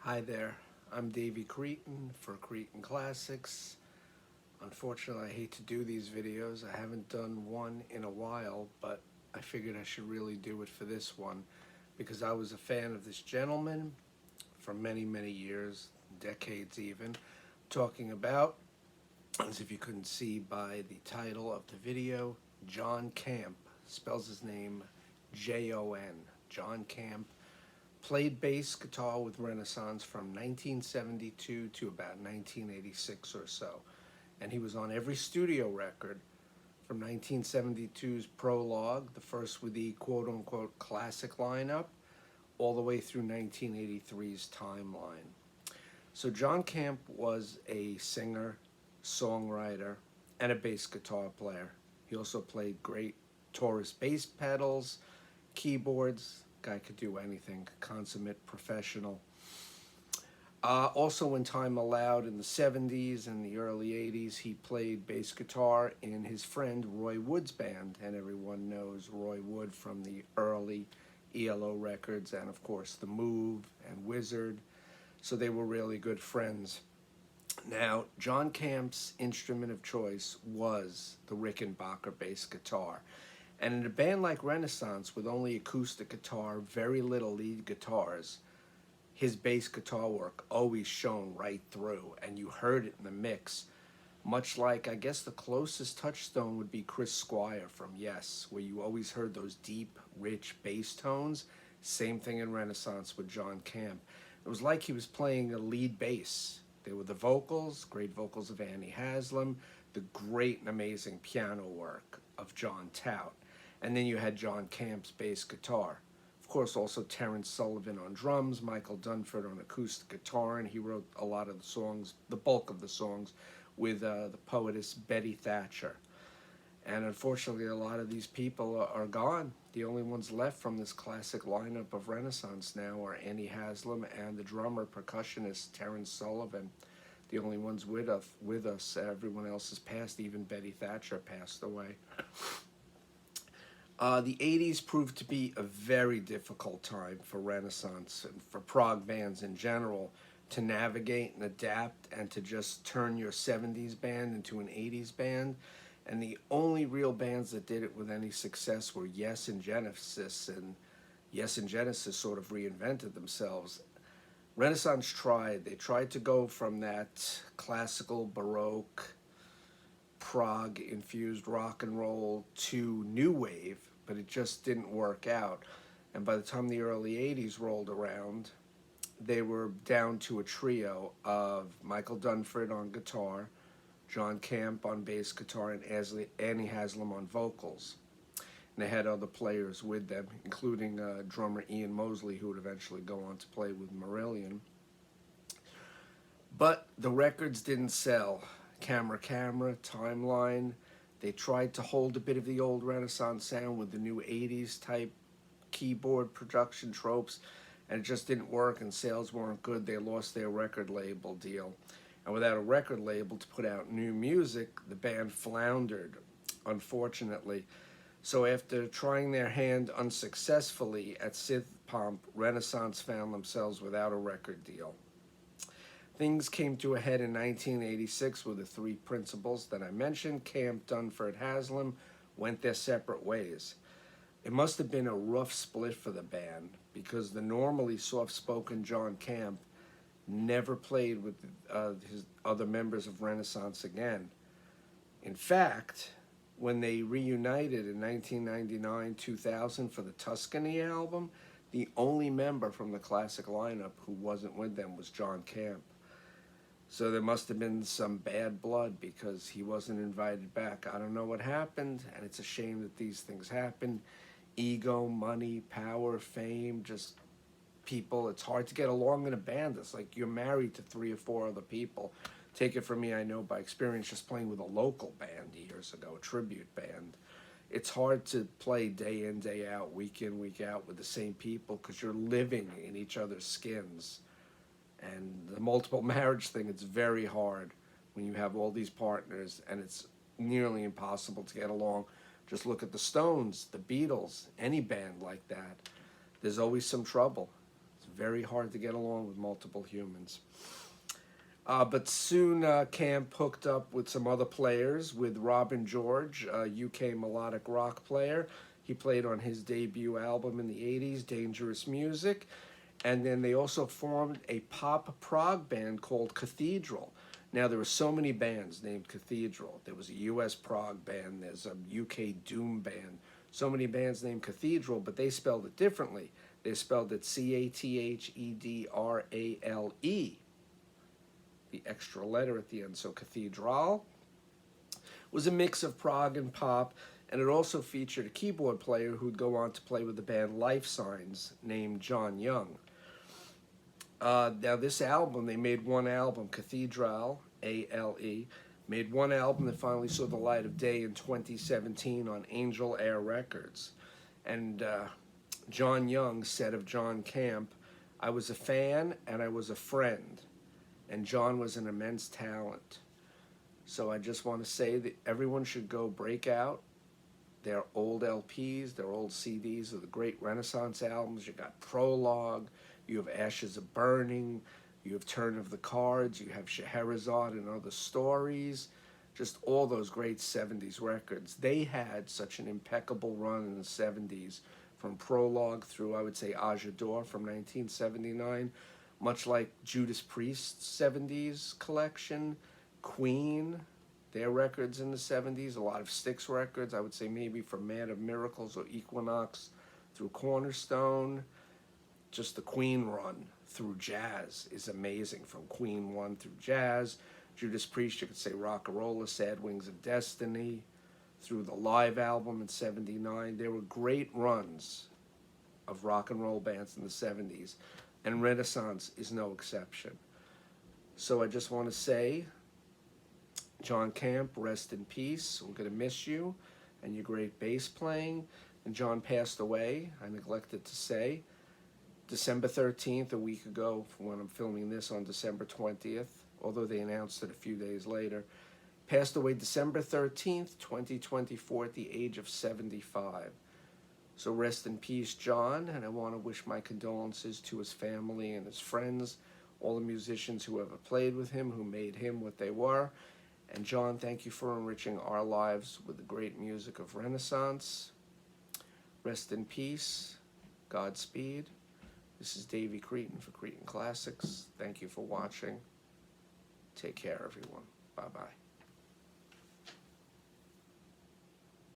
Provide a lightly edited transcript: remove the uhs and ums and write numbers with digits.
Hi there, I'm Davey Cretin for Cretin Classics. Unfortunately, I hate to do these videos. I haven't done one in a while, but I figured I should really do it for this one because I was a fan of this gentleman for many, many years, decades even, talking about, as if you couldn't see by the title of the video, Jon Camp. Spells his name Jon. Jon Camp played bass guitar with Renaissance from 1972 to about 1986 or so. And he was on every studio record from 1972's Prologue, the first with the quote-unquote classic lineup, all the way through 1983's Timeline. So Jon Camp was a singer, songwriter, and a bass guitar player. He also played great Taurus bass pedals, keyboards. Guy could do anything, consummate professional. Also, when time allowed in the 70s and the early 80s, he played bass guitar in his friend Roy Wood's band, and everyone knows Roy Wood from the early ELO records and, of course, The Move and Wizard, so they were really good friends. Now, Jon Camp's instrument of choice was the Rickenbacker bass guitar. And in a band like Renaissance, with only acoustic guitar, very little lead guitars, his bass guitar work always shone right through, and you heard it in the mix. Much like, I guess the closest touchstone would be Chris Squire from Yes, where you always heard those deep, rich bass tones. Same thing in Renaissance with Jon Camp. It was like he was playing a lead bass. There were the vocals, great vocals of Annie Haslam, the great and amazing piano work of John Tout. And then you had Jon Camp's bass guitar. Of course, also Terence Sullivan on drums, Michael Dunford on acoustic guitar, and he wrote a lot of the songs, the bulk of the songs, with the poetess Betty Thatcher. And unfortunately, a lot of these people are gone. The only ones left from this classic lineup of Renaissance now are Annie Haslam and the drummer, percussionist Terence Sullivan. The only ones with us. Everyone else has passed. Even Betty Thatcher passed away. The 80s proved to be a very difficult time for Renaissance and for prog bands in general to navigate and adapt and to just turn your 70s band into an 80s band. And the only real bands that did it with any success were Yes and Genesis, and Yes and Genesis sort of reinvented themselves. Renaissance tried. They tried to go from that classical, Baroque, prog-infused rock and roll to new wave, but it just didn't work out. And by the time the early 80s rolled around, they were down to a trio of Michael Dunford on guitar, Jon Camp on bass guitar, and Annie Haslam on vocals. And they had other players with them, including drummer Ian Mosley, who would eventually go on to play with Marillion. But the records didn't sell. Camera, Timeline. They tried to hold a bit of the old Renaissance sound with the new 80s type keyboard production tropes, and it just didn't work, and sales weren't good. They lost their record label deal. And without a record label to put out new music, the band floundered, unfortunately. So after trying their hand unsuccessfully at synth pop, Renaissance found themselves without a record deal. Things came to a head in 1986 with the three principals that I mentioned. Camp, Dunford, Haslam went their separate ways. It must have been a rough split for the band because the normally soft-spoken Jon Camp never played with his other members of Renaissance again. In fact, when they reunited in 1999-2000 for the Tuscany album, the only member from the classic lineup who wasn't with them was Jon Camp. So there must have been some bad blood because he wasn't invited back. I don't know what happened, and it's a shame that these things happen. Ego, money, power, fame, just people. It's hard to get along in a band. It's like you're married to 3 or 4 other people. Take it from me, I know by experience, just playing with a local band years ago, a tribute band. It's hard to play day in, day out, week in, week out with the same people because you're living in each other's skins. And the multiple marriage thing, it's very hard when you have all these partners, and it's nearly impossible to get along. Just look at the Stones, the Beatles, any band like that. There's always some trouble. It's very hard to get along with multiple humans. But soon Camp hooked up with some other players, with Robin George, a UK melodic rock player. He played on his debut album in the 80s, Dangerous Music. And then they also formed a pop prog band called Cathedral. Now, there were so many bands named Cathedral. There was a US prog band, there's a UK doom band. So many bands named Cathedral, but they spelled it differently. They spelled it Cathedrale, the extra letter at the end. So Cathedral was a mix of prog and pop, and it also featured a keyboard player who'd go on to play with the band Life Signs named John Young. Now this album, they made one album, Cathedral, A-L-E, made one album that finally saw the light of day in 2017 on Angel Air Records. And John Young said of Jon Camp, "I was a fan and I was a friend, and Jon was an immense talent." So I just want to say that everyone should go break out their old LPs, their old CDs of the great Renaissance albums. You got Prologue, you have Ashes of Burning, you have Turn of the Cards, you have Scheherazade and Other Stories, just all those great 70s records. They had such an impeccable run in the 70s, from Prologue through, I would say, Ajador from 1979, much like Judas Priest's 70s collection, Queen, their records in the 70s, a lot of Styx records, I would say maybe from Man of Miracles or Equinox through Cornerstone. Just the Queen run through jazz is amazing, from Queen 1 through jazz. Judas Priest, you could say Rock-a-Rolla, Sad Wings of Destiny, through the live album in 79. There were great runs of rock and roll bands in the 70s, and Renaissance is no exception. So I just want to say, Jon Camp, rest in peace. We're going to miss you and your great bass playing. And Jon passed away, I neglected to say, December 13th, a week ago, when I'm filming this on December 20th, although they announced it a few days later. Passed away December 13th, 2024, at the age of 75. So rest in peace, Jon, and I want to wish my condolences to his family and his friends, all the musicians who ever played with him, who made him what they were. And Jon, thank you for enriching our lives with the great music of Renaissance. Rest in peace. Godspeed. This is Davey Cretin for Cretin Classics. Thank you for watching. Take care, everyone. Bye-bye.